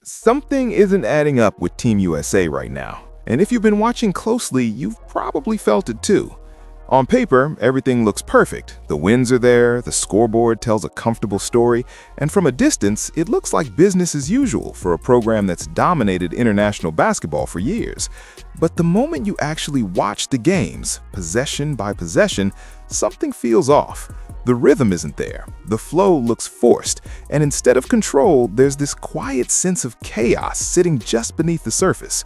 Something isn't adding up with Team USA right now. And if you've been watching closely, you've probably felt it too. On paper, everything looks perfect. The wins are there, the scoreboard tells a comfortable story, and from a distance, it looks like business as usual for a program that's dominated international basketball for years. But the moment you actually watch the games, possession by possession, something feels off. The rhythm isn't there, the flow looks forced, and instead of control, there's this quiet sense of chaos sitting just beneath the surface.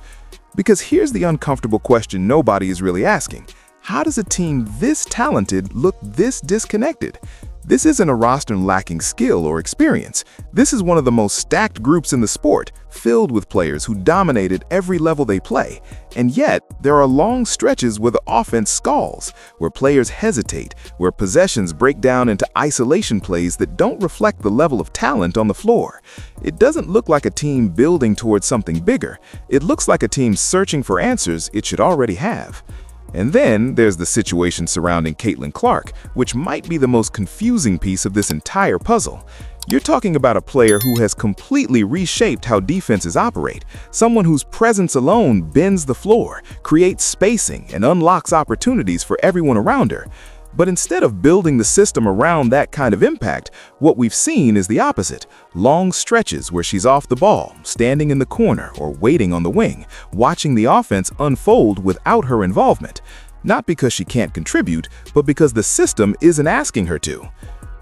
Because here's the uncomfortable question nobody is really asking. How does a team this talented look this disconnected? This isn't a roster lacking skill or experience. This is one of the most stacked groups in the sport, filled with players who dominate at every level they play. And yet, there are long stretches where the offense stalls, where players hesitate, where possessions break down into isolation plays that don't reflect the level of talent on the floor. It doesn't look like a team building towards something bigger. It looks like a team searching for answers it should already have. And then there's the situation surrounding Caitlin Clark, which might be the most confusing piece of this entire puzzle. You're talking about a player who has completely reshaped how defenses operate, someone whose presence alone bends the floor, creates spacing, and unlocks opportunities for everyone around her. But instead of building the system around that kind of impact, what we've seen is the opposite. Long stretches where she's off the ball, standing in the corner or waiting on the wing, watching the offense unfold without her involvement. Not because she can't contribute, but because the system isn't asking her to.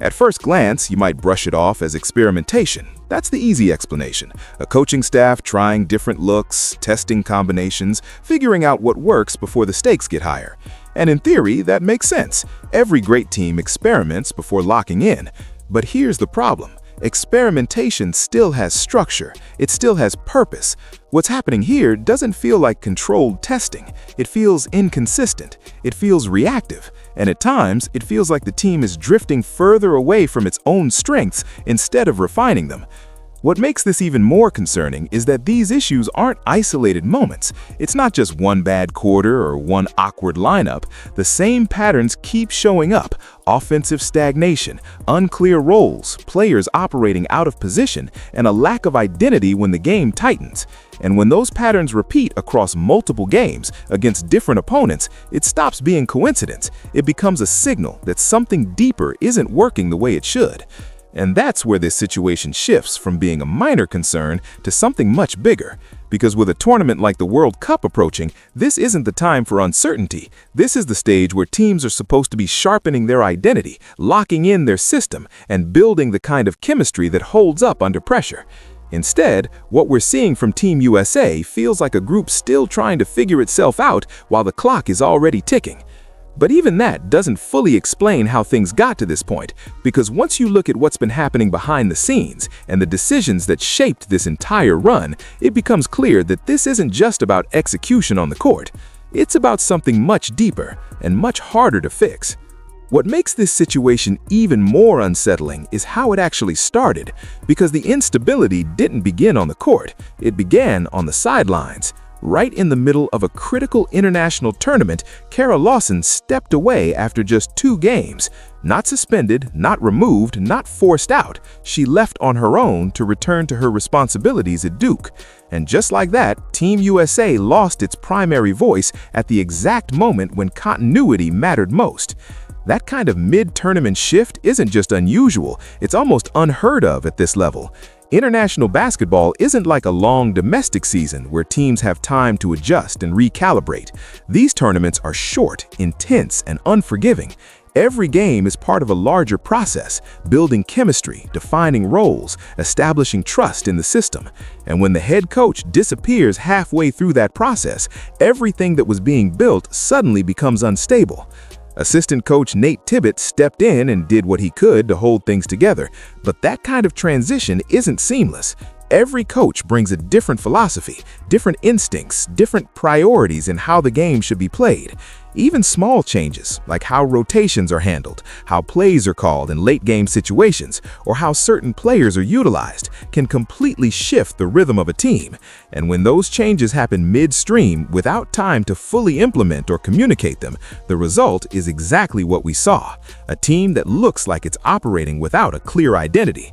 At first glance, you might brush it off as experimentation. That's the easy explanation. A coaching staff trying different looks, testing combinations, figuring out what works before the stakes get higher. And in theory, that makes sense. Every great team experiments before locking in. But here's the problem. Experimentation still has structure. It still has purpose. What's happening here doesn't feel like controlled testing. It feels inconsistent. It feels reactive. And at times, it feels like the team is drifting further away from its own strengths instead of refining them. What makes this even more concerning is that these issues aren't isolated moments. It's not just one bad quarter or one awkward lineup. The same patterns keep showing up: offensive stagnation, unclear roles, players operating out of position, and a lack of identity when the game tightens. And when those patterns repeat across multiple games against different opponents, it stops being coincidence. It becomes a signal that something deeper isn't working the way it should. And that's where this situation shifts from being a minor concern to something much bigger. Because with a tournament like the World Cup approaching, this isn't the time for uncertainty. This is the stage where teams are supposed to be sharpening their identity, locking in their system, and building the kind of chemistry that holds up under pressure. Instead, what we're seeing from Team USA feels like a group still trying to figure itself out while the clock is already ticking. But even that doesn't fully explain how things got to this point, because once you look at what's been happening behind the scenes and the decisions that shaped this entire run, it becomes clear that this isn't just about execution on the court. It's about something much deeper and much harder to fix. What makes this situation even more unsettling is how it actually started, because the instability didn't begin on the court, it began on the sidelines. Right in the middle of a critical international tournament, Kara Lawson stepped away after just 2 games. Not suspended, not removed, not forced out. She left on her own to return to her responsibilities at Duke. And just like that, Team USA lost its primary voice at the exact moment when continuity mattered most. That kind of mid-tournament shift isn't just unusual, it's almost unheard of at this level. International basketball isn't like a long domestic season where teams have time to adjust and recalibrate. These tournaments are short, intense, and unforgiving. Every game is part of a larger process, building chemistry, defining roles, establishing trust in the system. And when the head coach disappears halfway through that process, everything that was being built suddenly becomes unstable. Assistant coach Nate Tibbett stepped in and did what he could to hold things together, but that kind of transition isn't seamless. Every coach brings a different philosophy, different instincts, different priorities in how the game should be played. Even small changes, like how rotations are handled, how plays are called in late-game situations, or how certain players are utilized, can completely shift the rhythm of a team. And when those changes happen midstream without time to fully implement or communicate them, the result is exactly what we saw: a team that looks like it's operating without a clear identity.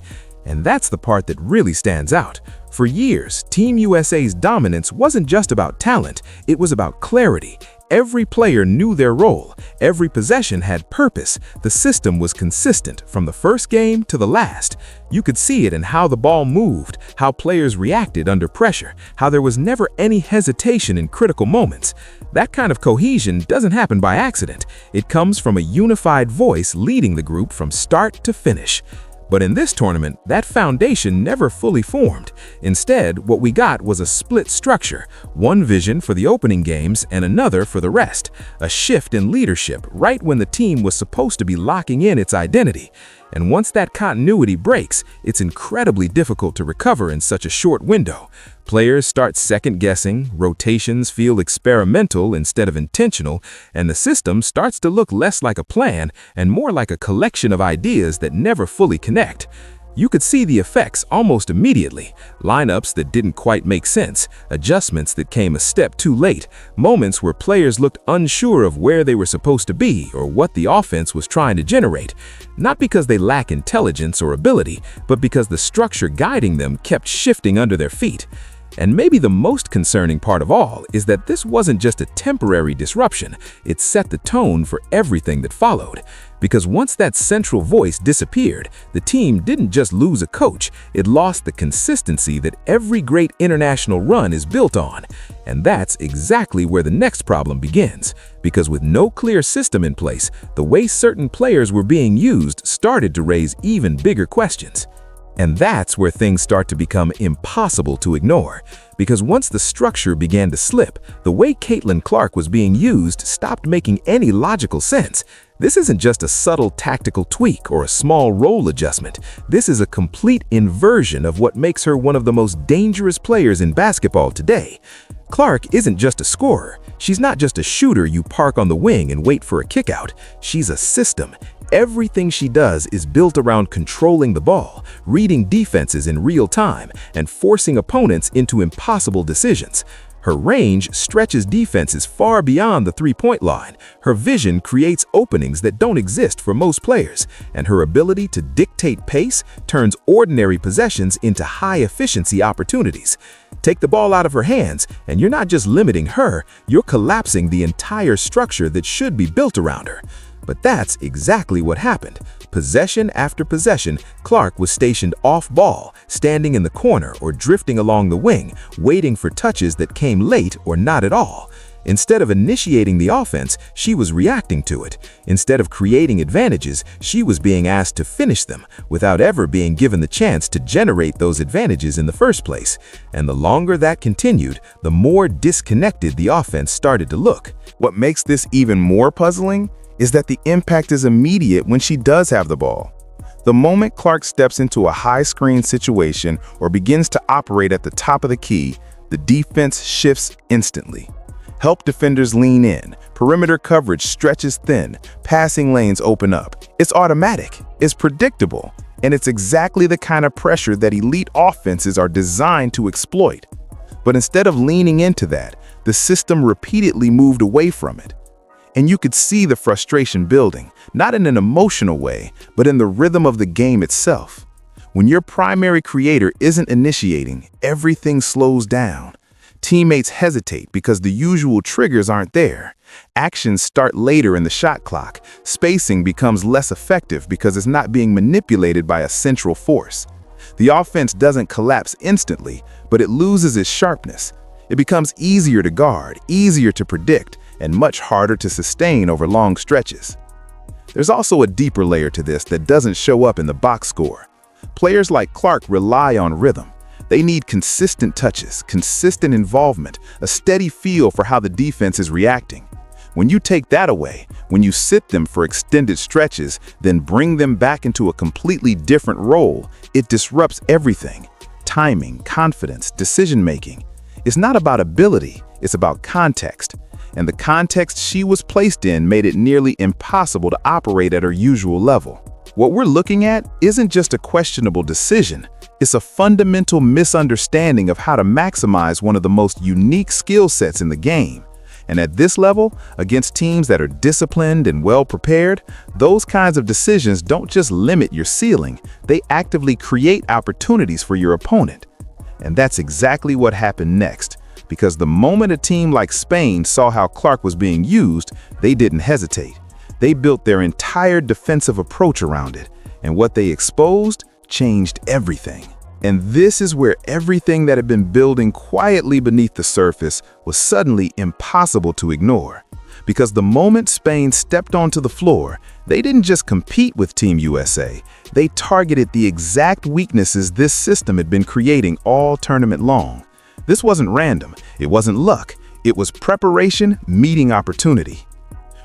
And that's the part that really stands out. For years, Team USA's dominance wasn't just about talent, it was about clarity. Every player knew their role. Every possession had purpose. The system was consistent from the first game to the last. You could see it in how the ball moved, how players reacted under pressure, how there was never any hesitation in critical moments. That kind of cohesion doesn't happen by accident. It comes from a unified voice leading the group from start to finish. But in this tournament, that foundation never fully formed. Instead, what we got was a split structure, one vision for the opening games and another for the rest. A shift in leadership right when the team was supposed to be locking in its identity. And once that continuity breaks, it's incredibly difficult to recover in such a short window. Players start second-guessing, rotations feel experimental instead of intentional, and the system starts to look less like a plan and more like a collection of ideas that never fully connect. You could see the effects almost immediately. Lineups that didn't quite make sense, adjustments that came a step too late, moments where players looked unsure of where they were supposed to be or what the offense was trying to generate. Not because they lack intelligence or ability, but because the structure guiding them kept shifting under their feet. And maybe the most concerning part of all is that this wasn't just a temporary disruption, it set the tone for everything that followed. Because once that central voice disappeared, the team didn't just lose a coach, it lost the consistency that every great international run is built on. And that's exactly where the next problem begins. Because with no clear system in place, the way certain players were being used started to raise even bigger questions. And that's where things start to become impossible to ignore. Because once the structure began to slip, the way Caitlin Clark was being used stopped making any logical sense. This isn't just a subtle tactical tweak or a small role adjustment. This is a complete inversion of what makes her one of the most dangerous players in basketball today. Clark isn't just a scorer. She's not just a shooter you park on the wing and wait for a kickout. She's a system. Everything she does is built around controlling the ball, reading defenses in real time, and forcing opponents into impossible decisions. Her range stretches defenses far beyond the three-point line. Her vision creates openings that don't exist for most players, and her ability to dictate pace turns ordinary possessions into high-efficiency opportunities. Take the ball out of her hands, and you're not just limiting her, you're collapsing the entire structure that should be built around her. But that's exactly what happened. Possession after possession, Clark was stationed off-ball, standing in the corner or drifting along the wing, waiting for touches that came late or not at all. Instead of initiating the offense, she was reacting to it. Instead of creating advantages, she was being asked to finish them without ever being given the chance to generate those advantages in the first place. And the longer that continued, the more disconnected the offense started to look. What makes this even more puzzling is that the impact is immediate when she does have the ball. The moment Clark steps into a high-screen situation or begins to operate at the top of the key, the defense shifts instantly. Help defenders lean in, perimeter coverage stretches thin, passing lanes open up. It's automatic, it's predictable, and it's exactly the kind of pressure that elite offenses are designed to exploit. But instead of leaning into that, the system repeatedly moved away from it. And you could see the frustration building, not in an emotional way, but in the rhythm of the game itself. When your primary creator isn't initiating, everything slows down. Teammates hesitate because the usual triggers aren't there. Actions start later in the shot clock. Spacing becomes less effective because it's not being manipulated by a central force. The offense doesn't collapse instantly, but it loses its sharpness. It becomes easier to guard, easier to predict, and much harder to sustain over long stretches. There's also a deeper layer to this that doesn't show up in the box score. Players like Clark rely on rhythm. They need consistent touches, consistent involvement, a steady feel for how the defense is reacting. When you take that away, when you sit them for extended stretches, then bring them back into a completely different role, it disrupts everything. Timing, confidence, decision-making. It's not about ability, it's about context. And the context she was placed in made it nearly impossible to operate at her usual level. What we're looking at isn't just a questionable decision, it's a fundamental misunderstanding of how to maximize one of the most unique skill sets in the game. And at this level, against teams that are disciplined and well-prepared, those kinds of decisions don't just limit your ceiling, they actively create opportunities for your opponent. And that's exactly what happened next, because the moment a team like Spain saw how Clark was being used, they didn't hesitate. They built their entire defensive approach around it, and what they exposed changed everything. And this is where everything that had been building quietly beneath the surface was suddenly impossible to ignore. Because the moment Spain stepped onto the floor, they didn't just compete with Team USA, they targeted the exact weaknesses this system had been creating all tournament long. This wasn't random, it wasn't luck, it was preparation meeting opportunity.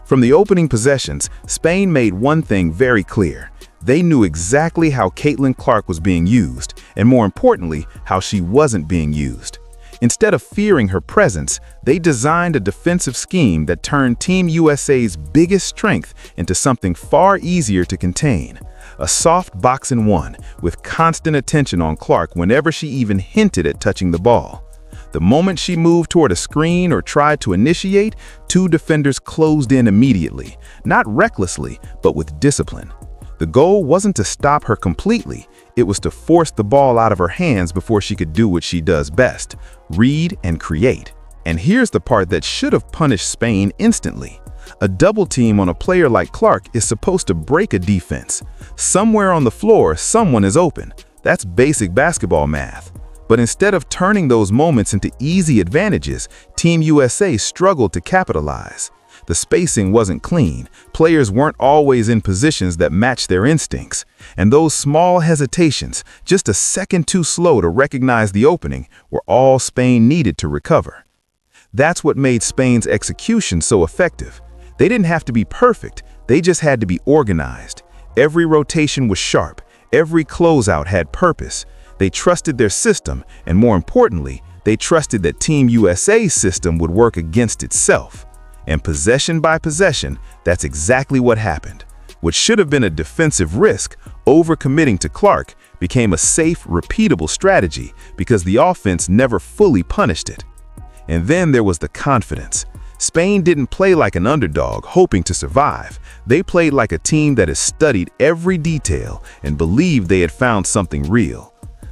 From the opening possessions, Spain made one thing very clear. They knew exactly how Caitlin Clark was being used, and more importantly, how she wasn't being used. Instead of fearing her presence, they designed a defensive scheme that turned Team USA's biggest strength into something far easier to contain. A soft box-and-one, with constant attention on Clark whenever she even hinted at touching the ball. The moment she moved toward a screen or tried to initiate, two defenders closed in immediately, not recklessly, but with discipline. The goal wasn't to stop her completely, it was to force the ball out of her hands before she could do what she does best, read and create. And here's the part that should have punished Spain instantly. A double team on a player like Clark is supposed to break a defense. Somewhere on the floor, someone is open. That's basic basketball math. But instead of turning those moments into easy advantages, Team USA struggled to capitalize. The spacing wasn't clean, players weren't always in positions that matched their instincts, and those small hesitations, just a second too slow to recognize the opening, were all Spain needed to recover. That's what made Spain's execution so effective. They didn't have to be perfect, they just had to be organized. Every rotation was sharp, every closeout had purpose. They trusted their system, and more importantly, they trusted that Team USA's system would work against itself. And possession by possession, that's exactly what happened. What should have been a defensive risk, overcommitting to Clark, became a safe, repeatable strategy because the offense never fully punished it. And then there was the confidence. Spain didn't play like an underdog, hoping to survive. They played like a team that has studied every detail and believed they had found something real.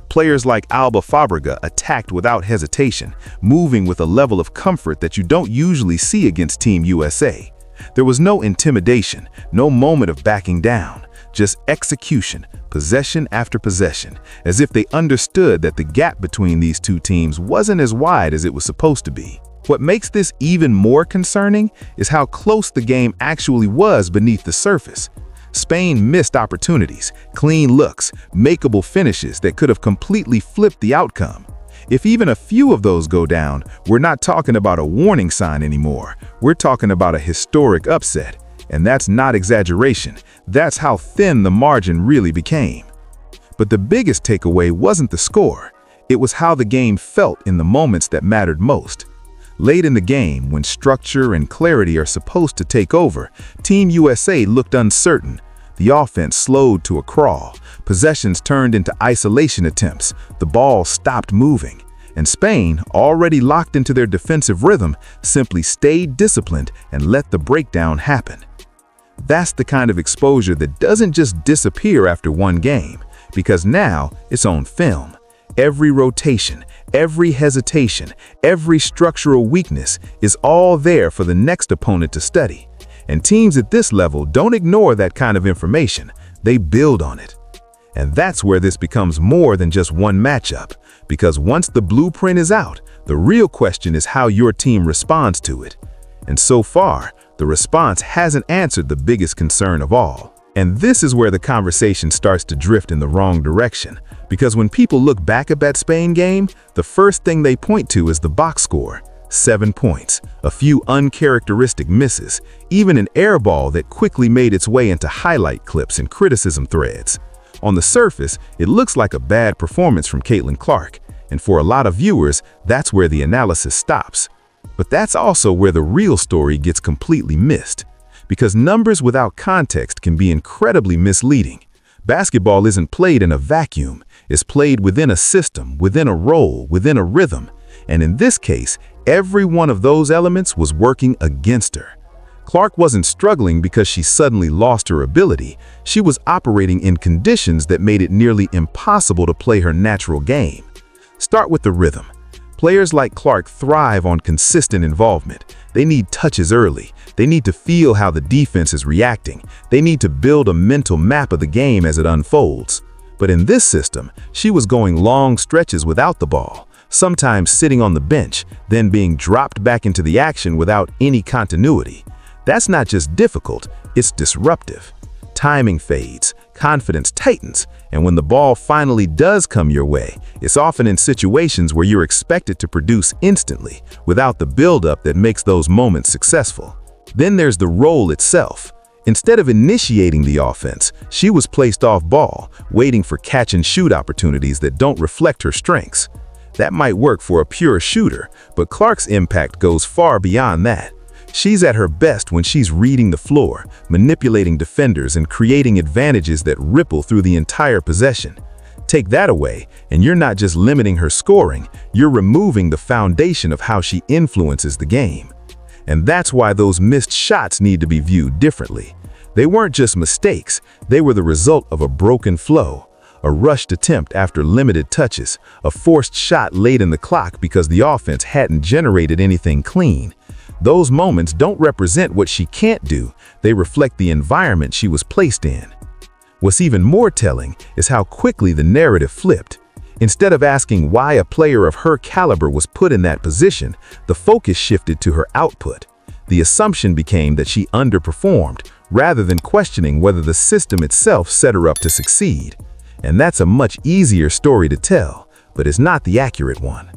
Players like Alba Fabrega attacked without hesitation, moving with a level of comfort that you don't usually see against Team USA. There was no intimidation, no moment of backing down, just execution, possession after possession, as if they understood that the gap between these two teams wasn't as wide as it was supposed to be. What makes this even more concerning is how close the game actually was beneath the surface. Spain missed opportunities, clean looks, makeable finishes that could have completely flipped the outcome. If even a few of those go down, we're not talking about a warning sign anymore. We're talking about a historic upset. And that's not exaggeration. That's how thin the margin really became. But the biggest takeaway wasn't the score. It was how the game felt in the moments that mattered most. Late in the game, when structure and clarity are supposed to take over, Team USA looked uncertain. The offense slowed to a crawl. Possessions turned into isolation attempts. The ball stopped moving. And Spain, already locked into their defensive rhythm, simply stayed disciplined and let the breakdown happen. That's the kind of exposure that doesn't just disappear after one game, because now it's on film. Every rotation, every hesitation, every structural weakness is all there for the next opponent to study. And teams at this level don't ignore that kind of information, they build on it. And that's where this becomes more than just one matchup, because once the blueprint is out, the real question is how your team responds to it. And so far, the response hasn't answered the biggest concern of all. And this is where the conversation starts to drift in the wrong direction. Because when people look back at that Spain game, the first thing they point to is the box score. 7 points, a few uncharacteristic misses, even an air ball that quickly made its way into highlight clips and criticism threads. On the surface, it looks like a bad performance from Caitlin Clark, and for a lot of viewers, that's where the analysis stops. But that's also where the real story gets completely missed. Because numbers without context can be incredibly misleading. Basketball isn't played in a vacuum, it's played within a system, within a role, within a rhythm. And in this case, Every one of those elements was working against her. Clark wasn't struggling because she suddenly lost her ability. She was operating in conditions that made it nearly impossible to play her natural game. Start with the rhythm. Players like Clark thrive on consistent involvement. They need touches early. They need to feel how the defense is reacting. They need to build a mental map of the game as it unfolds. But in this system, she was going long stretches without the ball, sometimes sitting on the bench, then being dropped back into the action without any continuity. That's not just difficult, it's disruptive. Timing fades, confidence tightens, and when the ball finally does come your way, it's often in situations where you're expected to produce instantly, without the buildup that makes those moments successful. Then there's the role itself. Instead of initiating the offense, she was placed off ball, waiting for catch-and-shoot opportunities that don't reflect her strengths. That might work for a pure shooter, but Clark's impact goes far beyond that. She's at her best when she's reading the floor, manipulating defenders, and creating advantages that ripple through the entire possession. Take that away, and you're not just limiting her scoring, you're removing the foundation of how she influences the game. And that's why those missed shots need to be viewed differently. They weren't just mistakes, they were the result of a broken flow, a rushed attempt after limited touches, a forced shot late in the clock because the offense hadn't generated anything clean. Those moments don't represent what she can't do, they reflect the environment she was placed in. What's even more telling is how quickly the narrative flipped. Instead of asking why a player of her caliber was put in that position, the focus shifted to her output. The assumption became that she underperformed, rather than questioning whether the system itself set her up to succeed. And that's a much easier story to tell, but it's not the accurate one.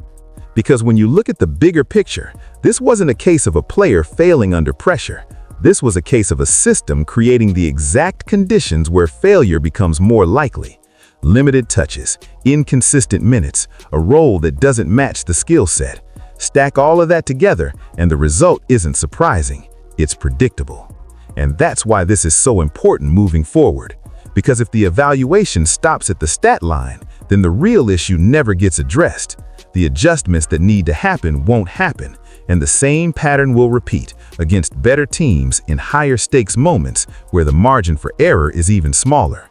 Because when you look at the bigger picture, this wasn't a case of a player failing under pressure. This was a case of a system creating the exact conditions where failure becomes more likely. Limited touches, inconsistent minutes, a role that doesn't match the skill set. Stack all of that together, and the result isn't surprising. It's predictable. And that's why this is so important moving forward. Because if the evaluation stops at the stat line, then the real issue never gets addressed. The adjustments that need to happen won't happen, and the same pattern will repeat against better teams in higher stakes moments where the margin for error is even smaller.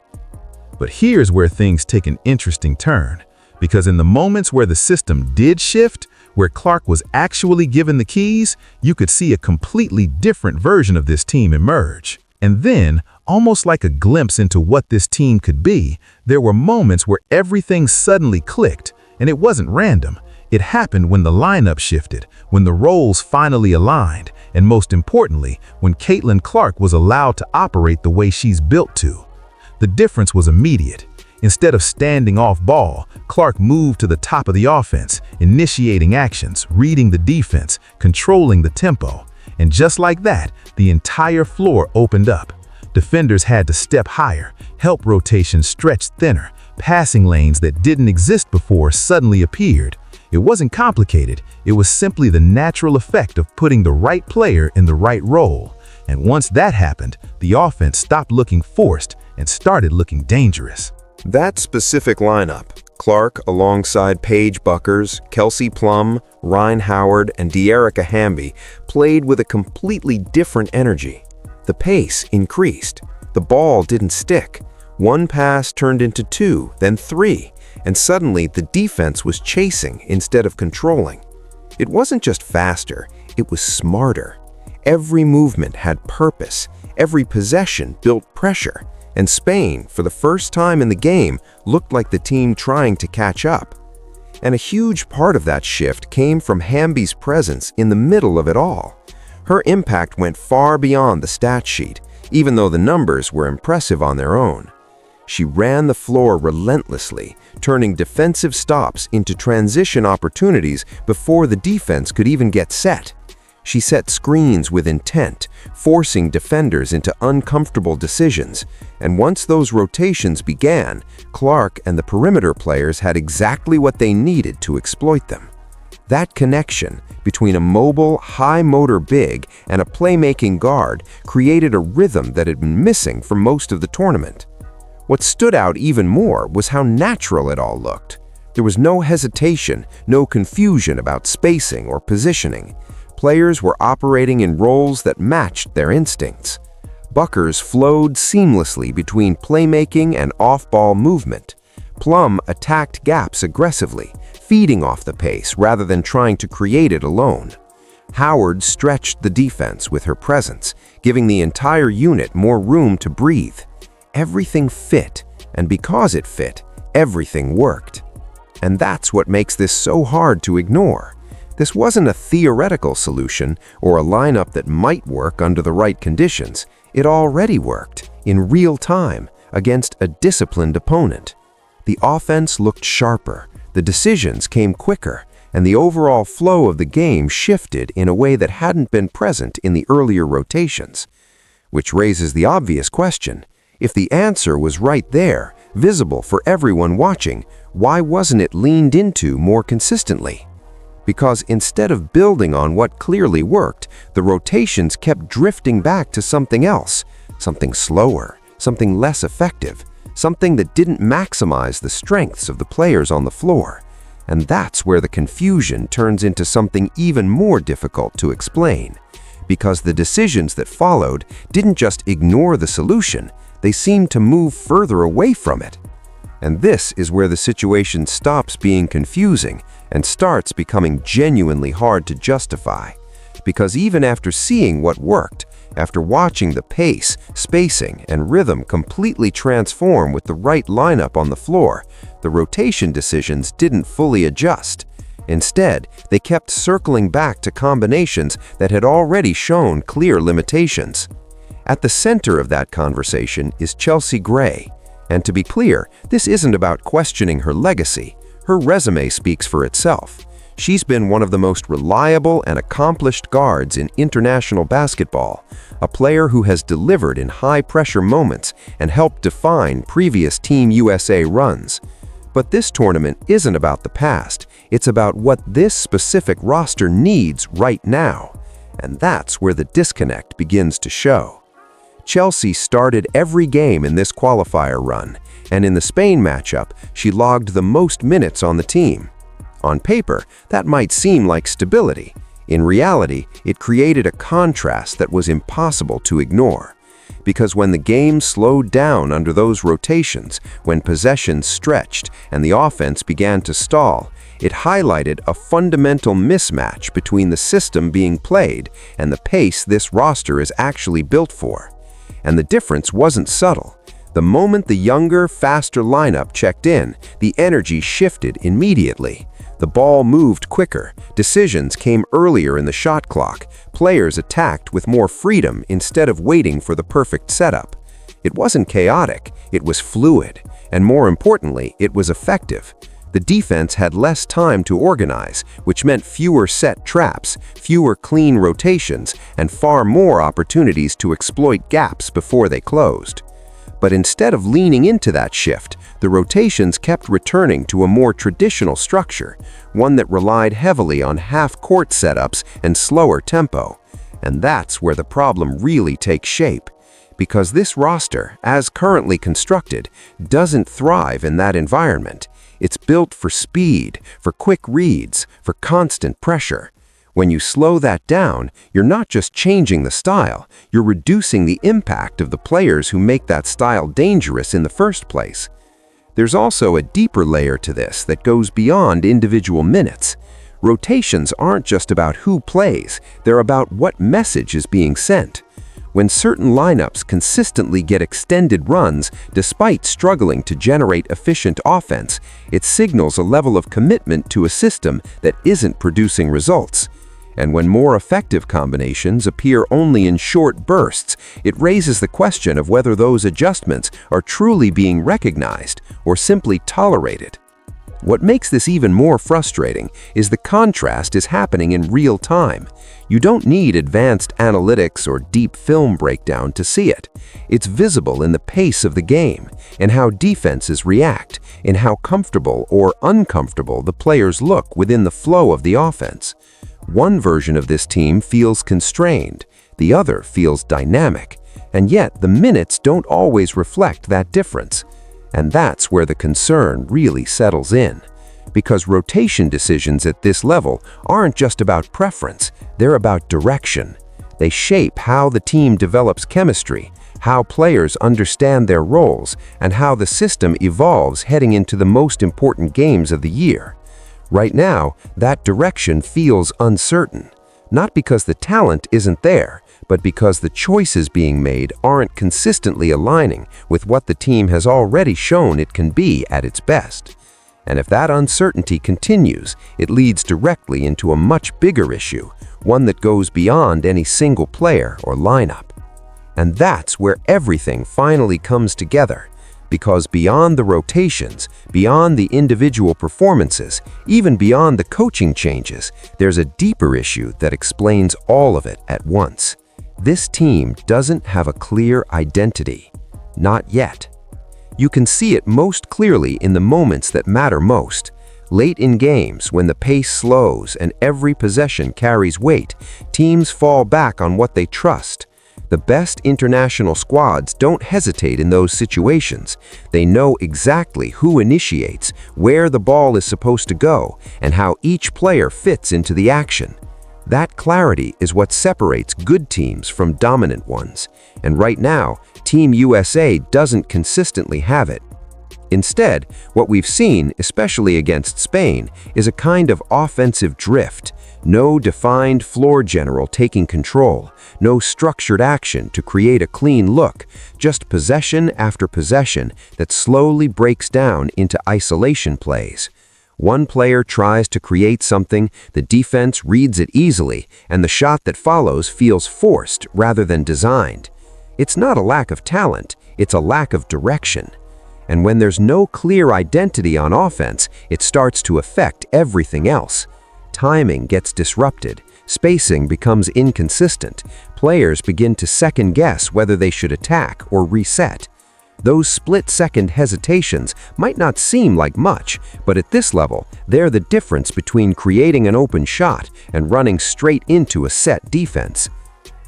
But here's where things take an interesting turn, because in the moments where the system did shift, where Clark was actually given the keys, you could see a completely different version of this team emerge. And then, almost like a glimpse into what this team could be, there were moments where everything suddenly clicked, and it wasn't random. It happened when the lineup shifted, when the roles finally aligned, and most importantly, when Caitlin Clark was allowed to operate the way she's built to. The difference was immediate. Instead of standing off ball, Clark moved to the top of the offense, initiating actions, reading the defense, controlling the tempo. And just like that, the entire floor opened up. Defenders had to step higher, help rotations stretch thinner, passing lanes that didn't exist before suddenly appeared. It wasn't complicated, it was simply the natural effect of putting the right player in the right role. And once that happened, the offense stopped looking forced and started looking dangerous. That specific lineup, Clark alongside Paige Buckers, Kelsey Plum, Ryan Howard, and De'Erica Hamby, played with a completely different energy. The pace increased. The ball didn't stick. One pass turned into two, then three, and suddenly the defense was chasing instead of controlling. It wasn't just faster, it was smarter. Every movement had purpose. Every possession built pressure. And Spain, for the first time in the game, looked like the team trying to catch up. And a huge part of that shift came from Hamby's presence in the middle of it all. Her impact went far beyond the stat sheet, even though the numbers were impressive on their own. She ran the floor relentlessly, turning defensive stops into transition opportunities before the defense could even get set. She set screens with intent, forcing defenders into uncomfortable decisions, and once those rotations began, Clark and the perimeter players had exactly what they needed to exploit them. That connection between a mobile, high-motor big and a playmaking guard created a rhythm that had been missing for most of the tournament. What stood out even more was how natural it all looked. There was no hesitation, no confusion about spacing or positioning. Players were operating in roles that matched their instincts. Buckers flowed seamlessly between playmaking and off-ball movement. Plum attacked gaps aggressively, feeding off the pace rather than trying to create it alone. Howard stretched the defense with her presence, giving the entire unit more room to breathe. Everything fit, and because it fit, everything worked. And that's what makes this so hard to ignore. This wasn't a theoretical solution or a lineup that might work under the right conditions. It already worked, in real time, against a disciplined opponent. The offense looked sharper, the decisions came quicker, and the overall flow of the game shifted in a way that hadn't been present in the earlier rotations. Which raises the obvious question: if the answer was right there, visible for everyone watching, why wasn't it leaned into more consistently? Because instead of building on what clearly worked, the rotations kept drifting back to something else, something slower, something less effective, something that didn't maximize the strengths of the players on the floor. And that's where the confusion turns into something even more difficult to explain. Because the decisions that followed didn't just ignore the solution, they seemed to move further away from it. And this is where the situation stops being confusing and starts becoming genuinely hard to justify. Because even after seeing what worked, after watching the pace, spacing, and rhythm completely transform with the right lineup on the floor, the rotation decisions didn't fully adjust. Instead, they kept circling back to combinations that had already shown clear limitations. At the center of that conversation is Chelsea Gray. And to be clear, this isn't about questioning her legacy. Her resume speaks for itself. She's been one of the most reliable and accomplished guards in international basketball, a player who has delivered in high-pressure moments and helped define previous Team USA runs. But this tournament isn't about the past. It's about what this specific roster needs right now. And that's where the disconnect begins to show. Chelsea started every game in this qualifier run, and in the Spain matchup, she logged the most minutes on the team. On paper, that might seem like stability. In reality, it created a contrast that was impossible to ignore. Because when the game slowed down under those rotations, when possessions stretched and the offense began to stall, it highlighted a fundamental mismatch between the system being played and the pace this roster is actually built for. And the difference wasn't subtle. The moment the younger, faster lineup checked in, the energy shifted immediately. The ball moved quicker, decisions came earlier in the shot clock, players attacked with more freedom instead of waiting for the perfect setup. It wasn't chaotic, it was fluid, and more importantly, it was effective. The defense had less time to organize, which meant fewer set traps, fewer clean rotations, and far more opportunities to exploit gaps before they closed. But instead of leaning into that shift, the rotations kept returning to a more traditional structure, one that relied heavily on half-court setups and slower tempo. And that's where the problem really takes shape. Because this roster, as currently constructed, doesn't thrive in that environment. It's built for speed, for quick reads, for constant pressure. When you slow that down, you're not just changing the style, you're reducing the impact of the players who make that style dangerous in the first place. There's also a deeper layer to this that goes beyond individual minutes. Rotations aren't just about who plays, they're about what message is being sent. When certain lineups consistently get extended runs despite struggling to generate efficient offense, it signals a level of commitment to a system that isn't producing results. And when more effective combinations appear only in short bursts, it raises the question of whether those adjustments are truly being recognized or simply tolerated. What makes this even more frustrating is the contrast is happening in real time. You don't need advanced analytics or deep film breakdown to see it. It's visible in the pace of the game, in how defenses react, in how comfortable or uncomfortable the players look within the flow of the offense. One version of this team feels constrained, the other feels dynamic, and yet the minutes don't always reflect that difference. And that's where the concern really settles in. because rotation decisions at this level aren't just about preference, they're about direction. They shape how the team develops chemistry, how players understand their roles, and how the system evolves heading into the most important games of the year. Right now, that direction feels uncertain, not because the talent isn't there, but because the choices being made aren't consistently aligning with what the team has already shown it can be at its best. And if that uncertainty continues, it leads directly into a much bigger issue, one that goes beyond any single player or lineup. And that's where everything finally comes together, because beyond the rotations, beyond the individual performances, even beyond the coaching changes, there's a deeper issue that explains all of it at once. This team doesn't have a clear identity. Not yet. You can see it most clearly in the moments that matter most. Late in games, when the pace slows and every possession carries weight, teams fall back on what they trust. The best international squads don't hesitate in those situations. They know exactly who initiates, where the ball is supposed to go, and how each player fits into the action. That clarity is what separates good teams from dominant ones, and right now, Team USA doesn't consistently have it. Instead, what we've seen, especially against Spain, is a kind of offensive drift. No defined floor general taking control, no structured action to create a clean look, just possession after possession that slowly breaks down into isolation plays. One player tries to create something, the defense reads it easily, and the shot that follows feels forced rather than designed. It's not a lack of talent, it's a lack of direction. And when there's no clear identity on offense, it starts to affect everything else. Timing gets disrupted, spacing becomes inconsistent, players begin to second-guess whether they should attack or reset. Those split-second hesitations might not seem like much, but at this level, they're the difference between creating an open shot and running straight into a set defense.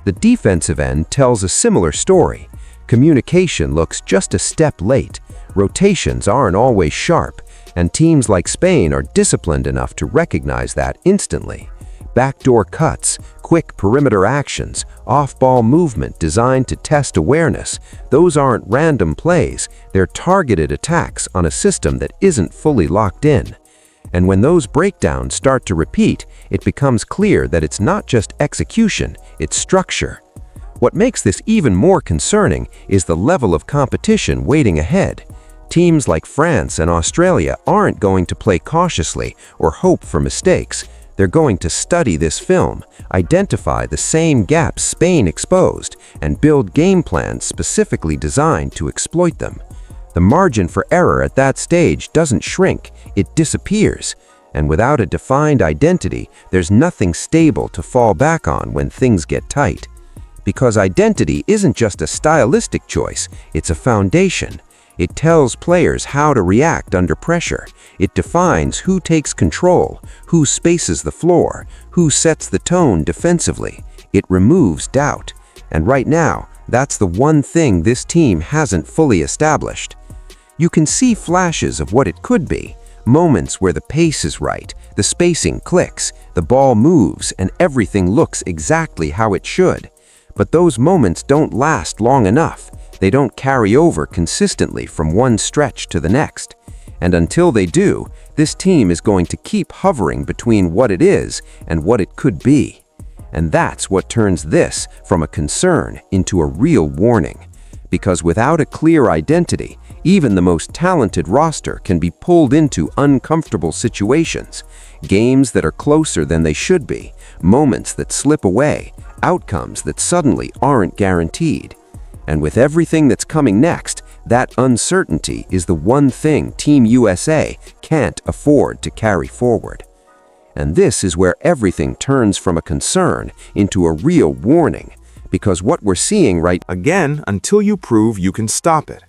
The defensive end tells a similar story. Communication looks just a step late, rotations aren't always sharp, and teams like Spain are disciplined enough to recognize that instantly. Backdoor cuts, quick perimeter actions, off-ball movement designed to test awareness, those aren't random plays, they're targeted attacks on a system that isn't fully locked in. And when those breakdowns start to repeat, it becomes clear that it's not just execution, it's structure. What makes this even more concerning is the level of competition waiting ahead. Teams like France and Australia aren't going to play cautiously or hope for mistakes. They're going to study this film, identify the same gaps Spain exposed, and build game plans specifically designed to exploit them. The margin for error at that stage doesn't shrink, it disappears. And without a defined identity, there's nothing stable to fall back on when things get tight. Because identity isn't just a stylistic choice, it's a foundation. It tells players how to react under pressure. It defines who takes control, who spaces the floor, who sets the tone defensively. It removes doubt. And right now, that's the one thing this team hasn't fully established. You can see flashes of what it could be, moments where the pace is right, the spacing clicks, the ball moves, and everything looks exactly how it should. But those moments don't last long enough. They don't carry over consistently from one stretch to the next. And until they do, this team is going to keep hovering between what it is and what it could be. And that's what turns this from a concern into a real warning. Because without a clear identity, even the most talented roster can be pulled into uncomfortable situations, games that are closer than they should be, moments that slip away, outcomes that suddenly aren't guaranteed. And with everything that's coming next, that uncertainty is the one thing Team USA can't afford to carry forward. And this is where everything turns from a concern into a real warning, because what we're seeing right Again, until you prove you can stop it.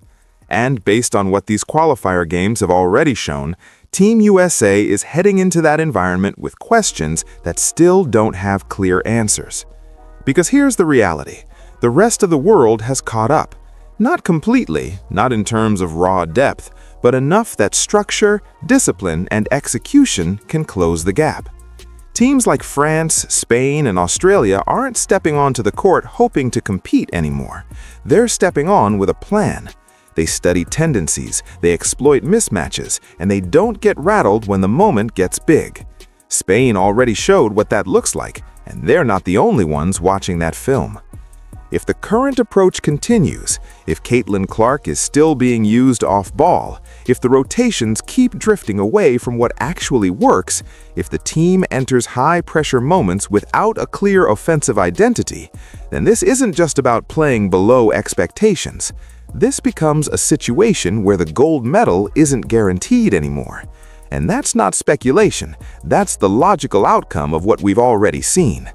And based on what these qualifier games have already shown, Team USA is heading into that environment with questions that still don't have clear answers. Because here's the reality. The rest of the world has caught up. Not completely, not in terms of raw depth, but enough that structure, discipline, and execution can close the gap. Teams like France, Spain, and Australia aren't stepping onto the court hoping to compete anymore. They're stepping on with a plan. They study tendencies, they exploit mismatches, and they don't get rattled when the moment gets big. Spain already showed what that looks like, and they're not the only ones watching that film. If the current approach continues, if Caitlin Clark is still being used off-ball, if the rotations keep drifting away from what actually works, if the team enters high-pressure moments without a clear offensive identity, then this isn't just about playing below expectations. This becomes a situation where the gold medal isn't guaranteed anymore. And that's not speculation, that's the logical outcome of what we've already seen.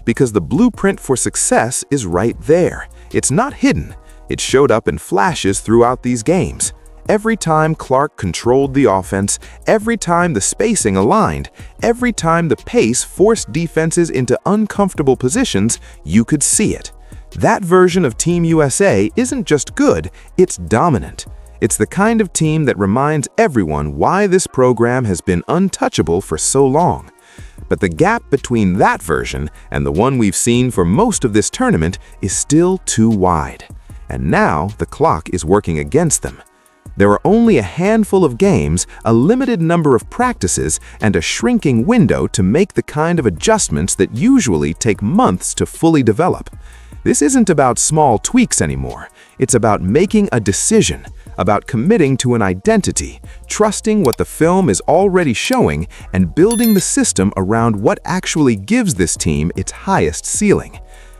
Because the blueprint for success is right there. It's not hidden. It showed up in flashes throughout these games. Every time Clark controlled the offense, every time the spacing aligned, every time the pace forced defenses into uncomfortable positions, you could see it. That version of Team USA isn't just good, it's dominant. It's the kind of team that reminds everyone why this program has been untouchable for so long. But the gap between that version and the one we've seen for most of this tournament is still too wide. And now the clock is working against them. There are only a handful of games, a limited number of practices, and a shrinking window to make the kind of adjustments that usually take months to fully develop. This isn't about small tweaks anymore. It's about making a decision, about committing to an identity, trusting what the film is already showing, and building the system around what actually gives this team its highest ceiling.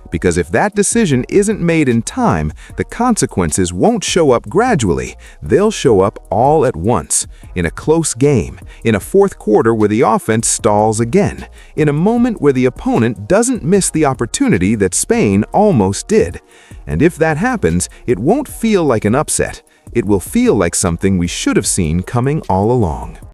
Because if that decision isn't made in time, the consequences won't show up gradually, they'll show up all at once, in a close game, in a fourth quarter where the offense stalls again, in a moment where the opponent doesn't miss the opportunity that Spain almost did. And if that happens, it won't feel like an upset. It will feel like something we should have seen coming all along.